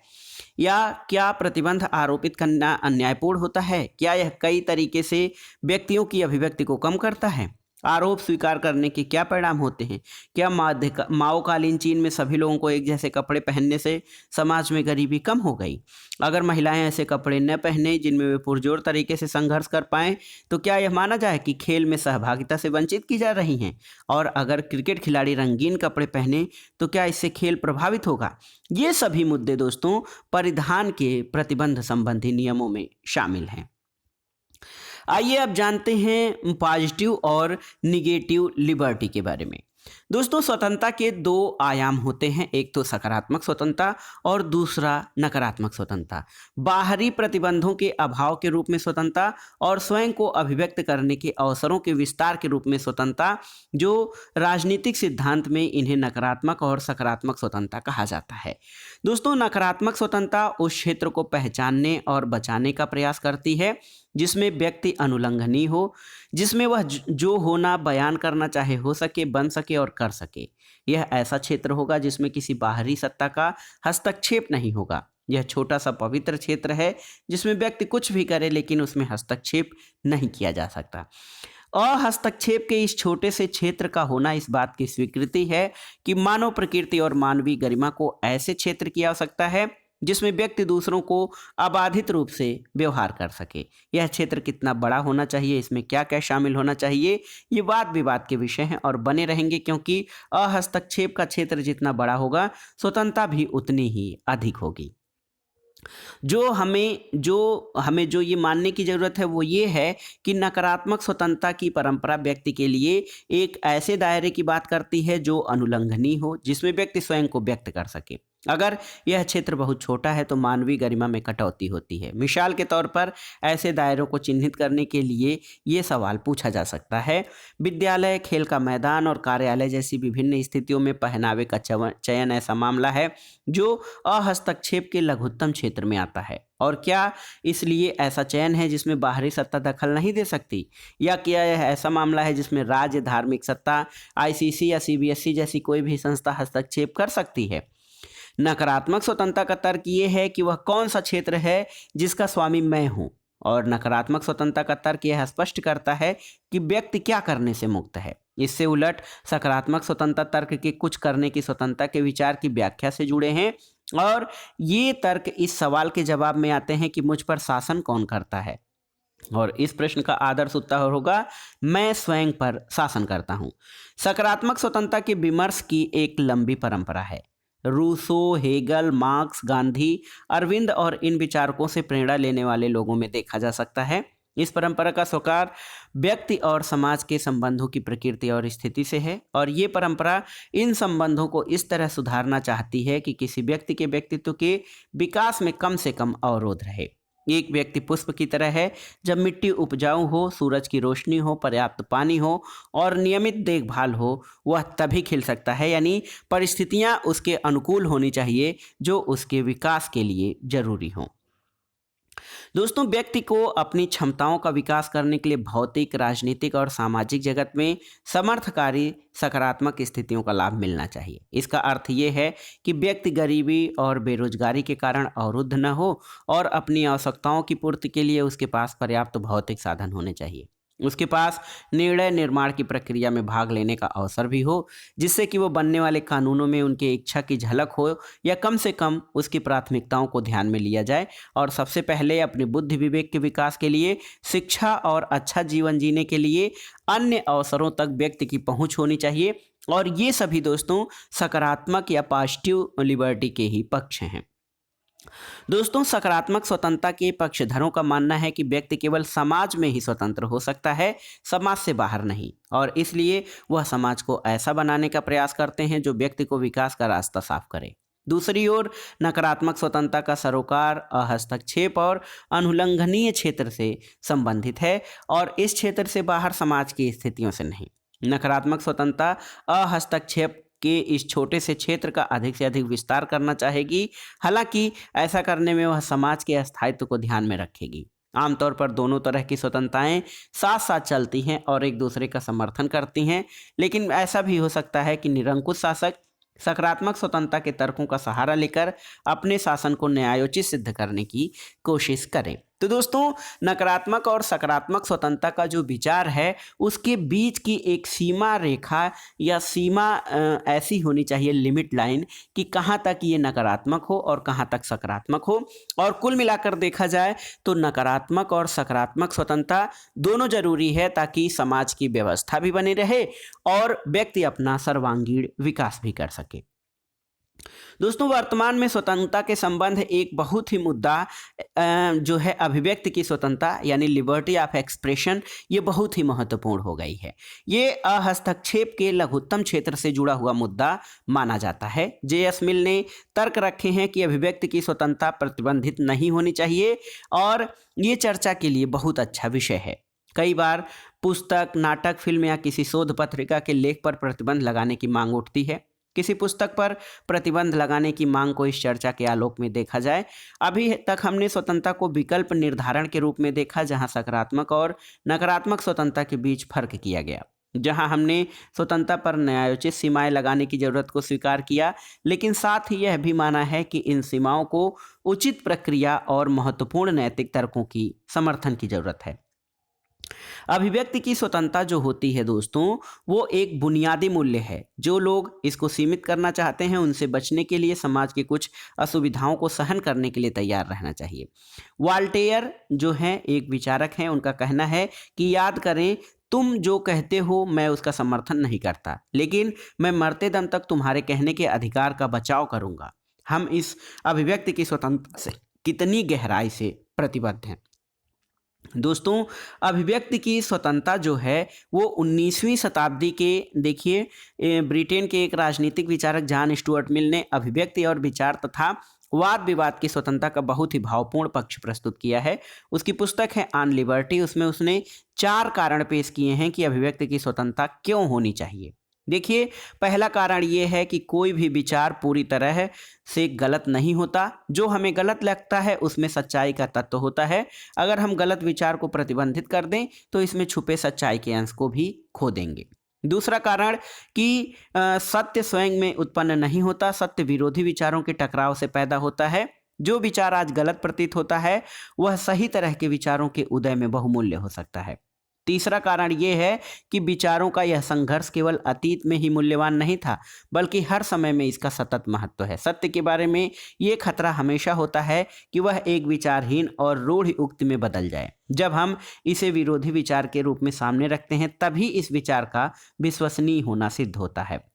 या क्या प्रतिबंध आरोपित करना अन्यायपूर्ण होता है। क्या यह कई तरीके से व्यक्तियों की अभिव्यक्ति को कम करता है। आरोप स्वीकार करने के क्या परिणाम होते हैं। क्या माओकालीन चीन में सभी लोगों को एक जैसे कपड़े पहनने से समाज में गरीबी कम हो गई। अगर महिलाएं ऐसे कपड़े न पहने जिनमें वे पुरजोर तरीके से संघर्ष कर पाएं तो क्या यह माना जाए कि खेल में सहभागिता से वंचित की जा रही हैं। और अगर क्रिकेट खिलाड़ी रंगीन कपड़े पहने तो क्या इससे खेल प्रभावित होगा। ये सभी मुद्दे दोस्तों परिधान के प्रतिबंध संबंधी नियमों में शामिल हैं। आइए अब जानते हैं पॉजिटिव और निगेटिव लिबर्टी के बारे में। दोस्तों, स्वतंत्रता के दो आयाम होते हैं, एक तो सकारात्मक स्वतंत्रता और दूसरा नकारात्मक स्वतंत्रता। बाहरी प्रतिबंधों के अभाव के रूप में स्वतंत्रता और स्वयं को अभिव्यक्त करने के अवसरों के विस्तार के रूप में स्वतंत्रता, जो राजनीतिक सिद्धांत में इन्हें नकारात्मक और सकारात्मक स्वतंत्रता कहा जाता है। दोस्तों, नकारात्मक स्वतंत्रता उस क्षेत्र को पहचानने और बचाने का प्रयास करती है जिसमें व्यक्ति अनुल्लंघनीय हो, जिसमें वह जो होना बयान करना चाहे हो सके, बन सके और कर सके। यह ऐसा क्षेत्र होगा जिसमें किसी बाहरी सत्ता का हस्तक्षेप नहीं होगा। यह छोटा सा पवित्र क्षेत्र है जिसमें व्यक्ति कुछ भी करे लेकिन उसमें हस्तक्षेप नहीं किया जा सकता। हस्तक्षेप के इस छोटे से क्षेत्र का होना इस बात की स्वीकृति है कि मानव प्रकृति और मानवीय गरिमा को ऐसे क्षेत्र की आवश्यकता है जिसमें व्यक्ति दूसरों को अबाधित रूप से व्यवहार कर सके। यह क्षेत्र कितना बड़ा होना चाहिए, इसमें क्या क्या शामिल होना चाहिए, ये वाद विवाद के विषय हैं और बने रहेंगे, क्योंकि हस्तक्षेप का क्षेत्र जितना बड़ा होगा स्वतंत्रता भी उतनी ही अधिक होगी। जो हमें जो ये मानने की ज़रूरत है वो ये है कि नकारात्मक स्वतंत्रता की परंपरा व्यक्ति के लिए एक ऐसे दायरे की बात करती है जो अनुल्लंघनीय हो, जिसमें व्यक्ति स्वयं को व्यक्त कर सके। अगर यह क्षेत्र बहुत छोटा है तो मानवीय गरिमा में कटौती होती है। मिसाल के तौर पर ऐसे दायरों को चिन्हित करने के लिए ये सवाल पूछा जा सकता है, विद्यालय, खेल का मैदान और कार्यालय जैसी विभिन्न स्थितियों में पहनावे का चयन ऐसा मामला है जो हस्तक्षेप के लघुत्तम क्षेत्र में आता है। और क्या इसलिए ऐसा चयन है जिसमें बाहरी सत्ता दखल नहीं दे सकती, या क्या यह ऐसा मामला है जिसमें राज्य, धार्मिक सत्ता, ICC या CBSE जैसी कोई भी संस्था हस्तक्षेप कर सकती है। नकारात्मक स्वतंत्रता का तर्क ये है कि वह कौन सा क्षेत्र है जिसका स्वामी मैं हूँ, और नकारात्मक स्वतंत्रता का तर्क यह स्पष्ट करता है कि व्यक्ति क्या करने से मुक्त है। इससे उलट सकारात्मक स्वतंत्रता तर्क के कुछ करने की स्वतंत्रता के विचार की व्याख्या से जुड़े हैं, और ये तर्क इस सवाल के जवाब में आते हैं कि मुझ पर शासन कौन करता है, और इस प्रश्न का आदर्श उत्तर होगा मैं स्वयं पर शासन करता हूँ। सकारात्मक स्वतंत्रता के विमर्श की एक लंबी परंपरा है। Rousseau, Hegel, Marx, Gandhi, Arvind और इन विचारकों से प्रेरणा लेने वाले लोगों में देखा जा सकता है। इस परंपरा का स्वकार व्यक्ति और समाज के संबंधों की प्रकृति और स्थिति से है, और ये परंपरा इन संबंधों को इस तरह सुधारना चाहती है कि किसी व्यक्ति के व्यक्तित्व के विकास में कम से कम अवरोध रहे। एक व्यक्ति पुष्प की तरह है। जब मिट्टी उपजाऊ हो, सूरज की रोशनी हो, पर्याप्त पानी हो और नियमित देखभाल हो, वह तभी खिल सकता है। यानी परिस्थितियां उसके अनुकूल होनी चाहिए जो उसके विकास के लिए जरूरी हों। दोस्तों, व्यक्ति को अपनी क्षमताओं का विकास करने के लिए भौतिक, राजनीतिक और सामाजिक जगत में समर्थकारी सकारात्मक स्थितियों का लाभ मिलना चाहिए। इसका अर्थ ये है कि व्यक्ति गरीबी और बेरोजगारी के कारण अवरुद्ध न हो और अपनी आवश्यकताओं की पूर्ति के लिए उसके पास पर्याप्त भौतिक साधन होने चाहिए। उसके पास निर्णय निर्माण की प्रक्रिया में भाग लेने का अवसर भी हो, जिससे कि वो बनने वाले कानूनों में उनके इच्छा की झलक हो या कम से कम उसकी प्राथमिकताओं को ध्यान में लिया जाए। और सबसे पहले अपने बुद्धि विवेक के विकास के लिए, शिक्षा और अच्छा जीवन जीने के लिए अन्य अवसरों तक व्यक्ति की पहुंच होनी चाहिए। और ये सभी दोस्तों सकारात्मक या पॉजिटिव लिबर्टी के ही पक्ष हैं। दोस्तों, सकारात्मक स्वतंत्रता के पक्षधरों का मानना है कि व्यक्ति केवल समाज में ही स्वतंत्र हो सकता है, समाज से बाहर नहीं, और इसलिए वह समाज को ऐसा बनाने का प्रयास करते हैं जो व्यक्ति को विकास का रास्ता साफ करे। दूसरी ओर नकारात्मक स्वतंत्रता का सरोकार हस्तक्षेप और अनुल्लंघनीय क्षेत्र से संबंधित है और इस क्षेत्र से बाहर समाज की स्थितियों से नहीं। नकारात्मक स्वतंत्रता हस्तक्षेप के इस छोटे से क्षेत्र का अधिक से अधिक विस्तार करना चाहेगी, हालांकि ऐसा करने में वह समाज के स्थायित्व को ध्यान में रखेगी। आमतौर पर दोनों तरह की स्वतंत्रताएं साथ साथ चलती हैं और एक दूसरे का समर्थन करती हैं, लेकिन ऐसा भी हो सकता है कि निरंकुश शासक सकारात्मक स्वतंत्रता के तर्कों का सहारा लेकर अपने शासन को न्यायोचित सिद्ध करने की कोशिश करें। तो दोस्तों, नकारात्मक और सकारात्मक स्वतंत्रता का जो विचार है उसके बीच की एक सीमा रेखा या सीमा ऐसी होनी चाहिए, लिमिट लाइन, कि कहाँ तक ये नकारात्मक हो और कहाँ तक सकारात्मक हो। और कुल मिलाकर देखा जाए तो नकारात्मक और सकारात्मक स्वतंत्रता दोनों जरूरी है ताकि समाज की व्यवस्था भी बनी रहे और व्यक्ति अपना सर्वांगीण विकास भी कर सके। दोस्तों, वर्तमान में स्वतंत्रता के संबंध एक बहुत ही मुद्दा जो है अभिव्यक्ति की स्वतंत्रता यानी लिबर्टी ऑफ एक्सप्रेशन, ये बहुत ही महत्वपूर्ण हो गई है। ये हस्तक्षेप के लघुत्तम क्षेत्र से जुड़ा हुआ मुद्दा माना जाता है। जे.एस. मिल ने तर्क रखे हैं कि अभिव्यक्ति की स्वतंत्रता प्रतिबंधित नहीं होनी चाहिए और ये चर्चा के लिए बहुत अच्छा विषय है। कई बार पुस्तक, नाटक, फिल्म या किसी शोध पत्रिका के लेख पर प्रतिबंध लगाने की मांग उठती है। किसी पुस्तक पर प्रतिबंध लगाने की मांग को इस चर्चा के आलोक में देखा जाए। अभी तक हमने स्वतंत्रता को विकल्प निर्धारण के रूप में देखा, जहां सकारात्मक और नकारात्मक स्वतंत्रता के बीच फर्क किया गया, जहां हमने स्वतंत्रता पर न्यायोचित सीमाएं लगाने की जरूरत को स्वीकार किया, लेकिन साथ ही यह भी माना है कि इन सीमाओं को उचित प्रक्रिया और महत्वपूर्ण नैतिक तर्कों की समर्थन की जरूरत है। अभिव्यक्ति की स्वतंत्रता जो होती है दोस्तों, वो एक बुनियादी मूल्य है। जो लोग इसको सीमित करना चाहते हैं उनसे बचने के लिए समाज की कुछ असुविधाओं को सहन करने के लिए तैयार रहना चाहिए। वॉल्टेयर जो हैं, एक विचारक हैं, उनका कहना है कि याद करें, तुम जो कहते हो मैं उसका समर्थन नहीं करता, लेकिन मैं मरते दम तक तुम्हारे कहने के अधिकार का बचाव करूंगा। हम इस अभिव्यक्ति की स्वतंत्रता से कितनी गहराई से प्रतिबद्ध हैं। दोस्तों, अभिव्यक्ति की स्वतंत्रता जो है वो 19वीं शताब्दी के, देखिए, ब्रिटेन के एक राजनीतिक विचारक जॉन स्टुअर्ट मिल ने अभिव्यक्ति और विचार तथा वाद विवाद की स्वतंत्रता का बहुत ही भावपूर्ण पक्ष प्रस्तुत किया है। उसकी पुस्तक है ऑन लिबर्टी। उसमें उसने 4 कारण पेश किए हैं कि अभिव्यक्ति की स्वतंत्रता क्यों होनी चाहिए। देखिए, पहला कारण ये है कि कोई भी विचार पूरी तरह से गलत नहीं होता। जो हमें गलत लगता है उसमें सच्चाई का तत्व होता है। अगर हम गलत विचार को प्रतिबंधित कर दें तो इसमें छुपे सच्चाई के अंश को भी खो देंगे। दूसरा कारण कि सत्य स्वयं में उत्पन्न नहीं होता, सत्य विरोधी विचारों के टकराव से पैदा होता है। जो विचार आज गलत प्रतीत होता है वह सही तरह के विचारों के उदय में बहुमूल्य हो सकता है। तीसरा कारण ये है कि विचारों का यह संघर्ष केवल अतीत में ही मूल्यवान नहीं था, बल्कि हर समय में इसका सतत महत्व है। सत्य के बारे में ये खतरा हमेशा होता है कि वह एक विचारहीन और रूढ़ उक्ति में बदल जाए। जब हम इसे विरोधी विचार के रूप में सामने रखते हैं तभी इस विचार का विश्वसनीय होना सिद्ध होता है।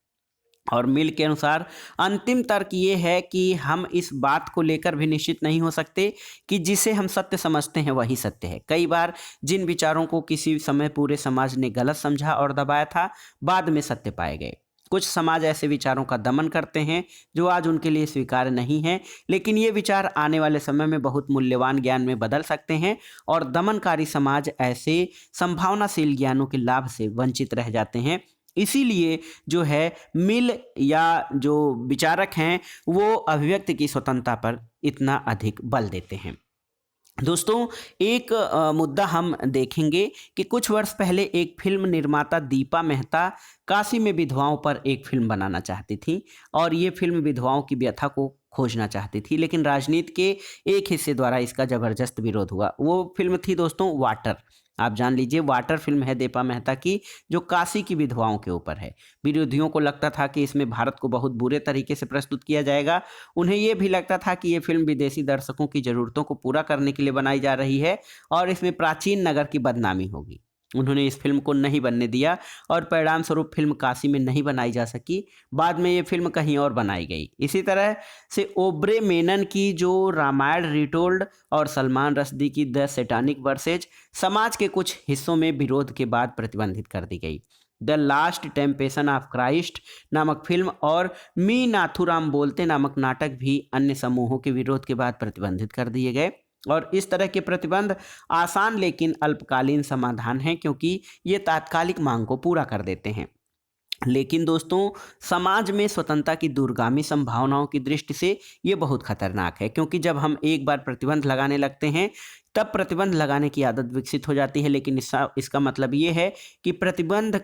और मिल के अनुसार अंतिम तर्क ये है कि हम इस बात को लेकर भी निश्चित नहीं हो सकते कि जिसे हम सत्य समझते हैं वही सत्य है। कई बार जिन विचारों को किसी समय पूरे समाज ने गलत समझा और दबाया था, बाद में सत्य पाए गए। कुछ समाज ऐसे विचारों का दमन करते हैं जो आज उनके लिए स्वीकार्य नहीं है, लेकिन ये विचार आने वाले समय में बहुत मूल्यवान ज्ञान में बदल सकते हैं और दमनकारी समाज ऐसे संभावनाशील ज्ञानों के लाभ से वंचित रह जाते हैं। इसीलिए जो है मिल या जो विचारक हैं वो अभिव्यक्ति की स्वतंत्रता पर इतना अधिक बल देते हैं। दोस्तों एक मुद्दा हम देखेंगे कि कुछ वर्ष पहले एक फिल्म निर्माता दीपा मेहता काशी में विधवाओं पर एक फिल्म बनाना चाहती थी और ये फिल्म विधवाओं की व्यथा को खोजना चाहती थी, लेकिन राजनीति के एक हिस्से द्वारा इसका जबरदस्त विरोध हुआ। वो फिल्म थी दोस्तों वाटर। आप जान लीजिए, वाटर फिल्म है दीपा मेहता की, जो काशी की विधवाओं के ऊपर है। विरोधियों को लगता था कि इसमें भारत को बहुत बुरे तरीके से प्रस्तुत किया जाएगा। उन्हें यह भी लगता था कि ये फिल्म विदेशी दर्शकों की ज़रूरतों को पूरा करने के लिए बनाई जा रही है और इसमें प्राचीन नगर की बदनामी होगी। उन्होंने इस फिल्म को नहीं बनने दिया और परिणाम स्वरूप फिल्म काशी में नहीं बनाई जा सकी। बाद में ये फिल्म कहीं और बनाई गई। इसी तरह से ओब्रे मेनन की जो रामायण रिटोल्ड और सलमान रश्दी की द सैटानिक वर्सेज समाज के कुछ हिस्सों में विरोध के बाद प्रतिबंधित कर दी गई। द लास्ट टेम्पेशन ऑफ क्राइस्ट नामक फिल्म और मी नाथुराम बोलते नामक नाटक भी अन्य समूहों के विरोध के बाद प्रतिबंधित कर दिए गए। और इस तरह के प्रतिबंध आसान लेकिन अल्पकालीन समाधान हैं, क्योंकि ये तात्कालिक मांग को पूरा कर देते हैं। लेकिन दोस्तों समाज में स्वतंत्रता की दूरगामी संभावनाओं की दृष्टि से ये बहुत खतरनाक है, क्योंकि जब हम एक बार प्रतिबंध लगाने लगते हैं तब प्रतिबंध लगाने की आदत विकसित हो जाती है। लेकिन इसका मतलब ये है कि प्रतिबंध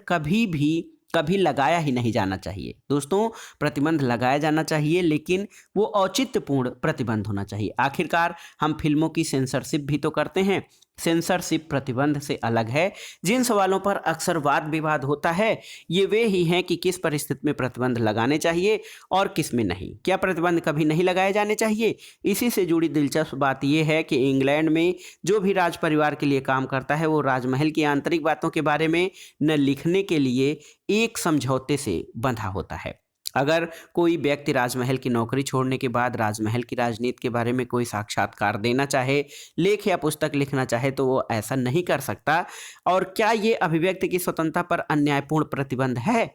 कभी लगाया ही नहीं जाना चाहिए। दोस्तों प्रतिबंध लगाया जाना चाहिए, लेकिन वो औचित्यपूर्ण प्रतिबंध होना चाहिए। आखिरकार हम फिल्मों की सेंसरशिप भी तो करते हैं। सेंसरशिप प्रतिबंध से अलग है। जिन सवालों पर अक्सर वाद विवाद होता है ये वे ही हैं कि किस परिस्थिति में प्रतिबंध लगाने चाहिए और किस में नहीं। क्या प्रतिबंध कभी नहीं लगाए जाने चाहिए? इसी से जुड़ी दिलचस्प बात यह है कि इंग्लैंड में जो भी राज परिवार के लिए काम करता है वो राजमहल की आंतरिक बातों के बारे में न लिखने के लिए एक समझौते से बंधा होता है। अगर कोई व्यक्ति राजमहल की नौकरी छोड़ने के बाद राजमहल की राजनीति के बारे में कोई साक्षात्कार देना चाहे, लेख या पुस्तक लिखना चाहे, तो वो ऐसा नहीं कर सकता। और क्या ये अभिव्यक्ति की स्वतंत्रता पर अन्यायपूर्ण प्रतिबंध है?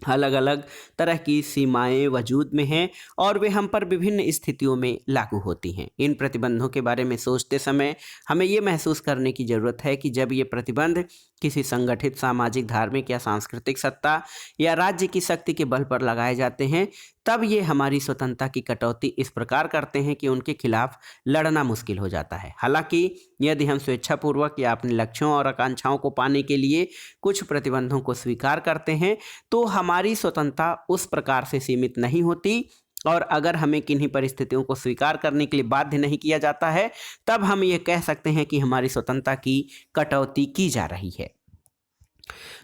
अलग अलग तरह की सीमाएं वजूद में हैं और वे हम पर विभिन्न स्थितियों में लागू होती हैं। इन प्रतिबंधों के बारे में सोचते समय हमें ये महसूस करने की ज़रूरत है कि जब ये प्रतिबंध किसी संगठित सामाजिक, धार्मिक या सांस्कृतिक सत्ता या राज्य की शक्ति के बल पर लगाए जाते हैं तब ये हमारी स्वतंत्रता की कटौती इस प्रकार करते हैं कि उनके खिलाफ लड़ना मुश्किल हो जाता है। हालांकि यदि हम स्वेच्छापूर्वक या अपने लक्ष्यों और आकांक्षाओं को पाने के लिए कुछ प्रतिबंधों को स्वीकार करते हैं तो हमारी स्वतंत्रता उस प्रकार से सीमित नहीं होती। और अगर हमें किन्हीं परिस्थितियों को स्वीकार करने के लिए बाध्य नहीं किया जाता है तब हम ये कह सकते हैं कि हमारी स्वतंत्रता की कटौती की जा रही है।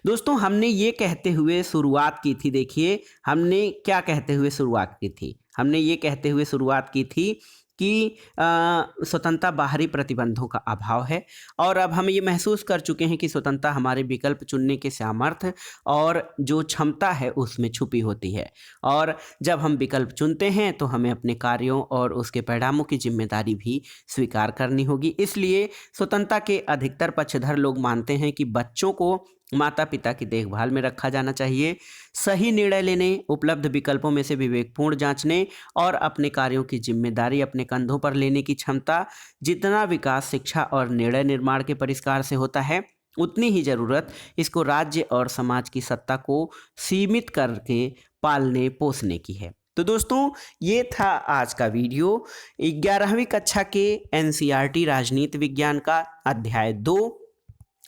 दोस्तों हमने ये कहते हुए शुरुआत की थी, देखिए हमने क्या कहते हुए शुरुआत की थी। हमने ये कहते हुए शुरुआत की थी कि स्वतंत्रता बाहरी प्रतिबंधों का अभाव है और अब हम ये महसूस कर चुके हैं कि स्वतंत्रता हमारे विकल्प चुनने के सामर्थ्य और जो क्षमता है उसमें छुपी होती है। और जब हम विकल्प चुनते हैं तो हमें अपने कार्यों और उसके परिणामों की जिम्मेदारी भी स्वीकार करनी होगी। इसलिए स्वतंत्रता के अधिकतर पक्षधर लोग मानते हैं कि बच्चों को माता पिता की देखभाल में रखा जाना चाहिए, सही निर्णय लेने, उपलब्ध विकल्पों में से विवेकपूर्ण जांचने और अपने कार्यों की जिम्मेदारी अपने कंधों पर लेने की क्षमता। जितना विकास शिक्षा और निर्णय निर्माण के परिष्कार से होता है उतनी ही ज़रूरत इसको राज्य और समाज की सत्ता को सीमित करके पालने पोसने की है। तो दोस्तों ये था आज का वीडियो 11वीं कक्षा के एनसीईआरटी राजनीति विज्ञान का अध्याय 2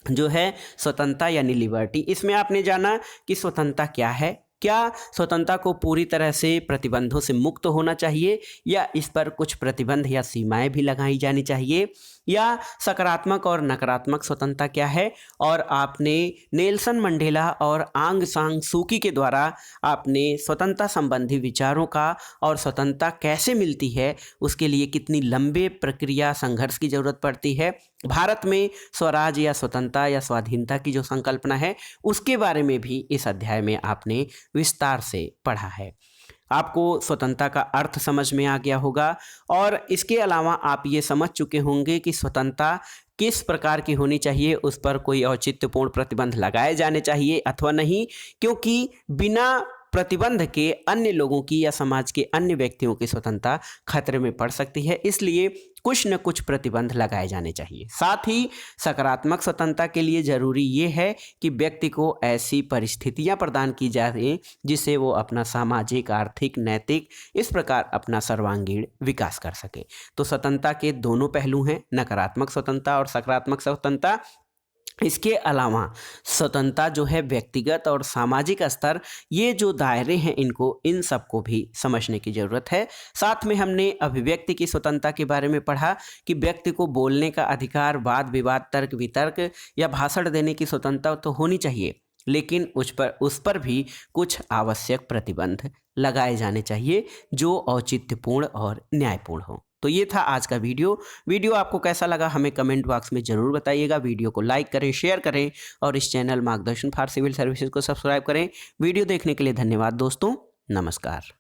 जो है स्वतंत्रता यानी लिबर्टी। इसमें आपने जाना कि स्वतंत्रता क्या है, क्या स्वतंत्रता को पूरी तरह से प्रतिबंधों से मुक्त होना चाहिए या इस पर कुछ प्रतिबंध या सीमाएं भी लगाई जानी चाहिए, या सकारात्मक और नकारात्मक स्वतंत्रता क्या है। और आपने नेल्सन मंडेला और आंग सान सूकी के द्वारा आपने स्वतंत्रता संबंधी विचारों का और स्वतंत्रता कैसे मिलती है उसके लिए कितनी लंबे प्रक्रिया संघर्ष की ज़रूरत पड़ती है, भारत में स्वराज या स्वतंत्रता या स्वाधीनता की जो संकल्पना है उसके बारे में भी इस अध्याय में आपने विस्तार से पढ़ा है। आपको स्वतंत्रता का अर्थ समझ में आ गया होगा और इसके अलावा आप ये समझ चुके होंगे कि स्वतंत्रता किस प्रकार की होनी चाहिए, उस पर कोई औचित्यपूर्ण प्रतिबंध लगाए जाने चाहिए अथवा नहीं, क्योंकि बिना प्रतिबंध के अन्य लोगों की या समाज के अन्य व्यक्तियों की स्वतंत्रता खतरे में पड़ सकती है। इसलिए कुछ न कुछ प्रतिबंध लगाए जाने चाहिए। साथ ही सकारात्मक स्वतंत्रता के लिए जरूरी ये है कि व्यक्ति को ऐसी परिस्थितियां प्रदान की जाए जिससे वो अपना सामाजिक, आर्थिक, नैतिक इस प्रकार अपना सर्वांगीण विकास कर सके। तो स्वतंत्रता के दोनों पहलू हैं, नकारात्मक स्वतंत्रता और सकारात्मक स्वतंत्रता। इसके अलावा स्वतंत्रता जो है व्यक्तिगत और सामाजिक स्तर, ये जो दायरे हैं इन सबको भी समझने की ज़रूरत है। साथ में हमने अभिव्यक्ति की स्वतंत्रता के बारे में पढ़ा कि व्यक्ति को बोलने का अधिकार, वाद विवाद, तर्क वितर्क या भाषण देने की स्वतंत्रता तो होनी चाहिए, लेकिन उस पर भी कुछ आवश्यक प्रतिबंध लगाए जाने चाहिए जो औचित्यपूर्ण और न्यायपूर्ण हो। तो ये था आज का वीडियो आपको कैसा लगा हमें कमेंट बॉक्स में ज़रूर बताइएगा। वीडियो को लाइक करें, शेयर करें और इस चैनल मार्गदर्शन फॉर सिविल सर्विसेज को सब्सक्राइब करें। वीडियो देखने के लिए धन्यवाद दोस्तों, नमस्कार।